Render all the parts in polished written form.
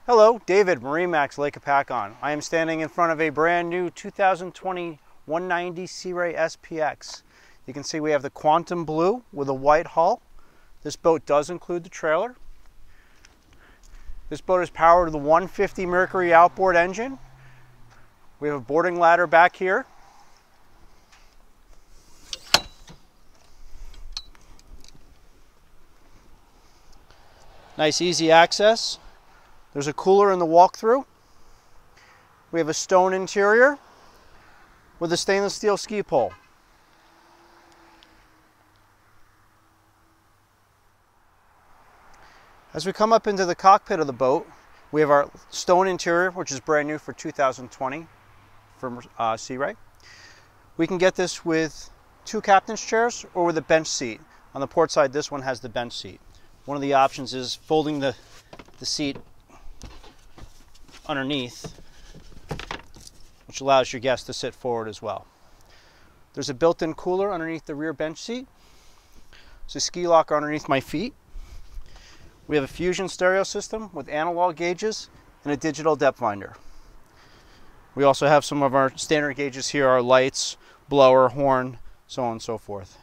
Hello, David, MarineMax Lake Hopatcong. I am standing in front of a brand new 2020 190 Sea Ray SPX. You can see we have the quantum blue with a white hull. This boat does include the trailer. This boat is powered with a 150 Mercury outboard engine. We have a boarding ladder back here. Nice easy access. There's a cooler in the walk-through. We have a stone interior with a stainless steel ski pole. As we come up into the cockpit of the boat, we have our stone interior, which is brand new for 2020 from Sea Ray. We can get this with 2 captain's chairs or with a bench seat. On the port side, this one has the bench seat. One of the options is folding the seat underneath, which allows your guests to sit forward as well. There's a built-in cooler underneath the rear bench seat. There's a ski locker underneath my feet. We have a fusion stereo system with analog gauges and a digital depth finder. We also have some of our standard gauges here, our lights, blower, horn, so on and so forth.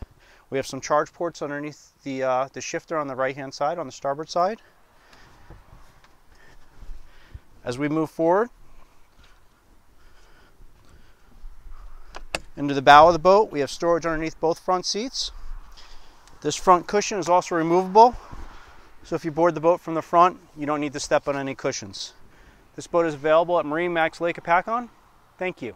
We have some charge ports underneath the shifter on the right-hand side, on the starboard side. As we move forward into the bow of the boat, we have storage underneath both front seats. This front cushion is also removable, so if you board the boat from the front, you don't need to step on any cushions. This boat is available at MarineMax Lake Hopatcong. Thank you.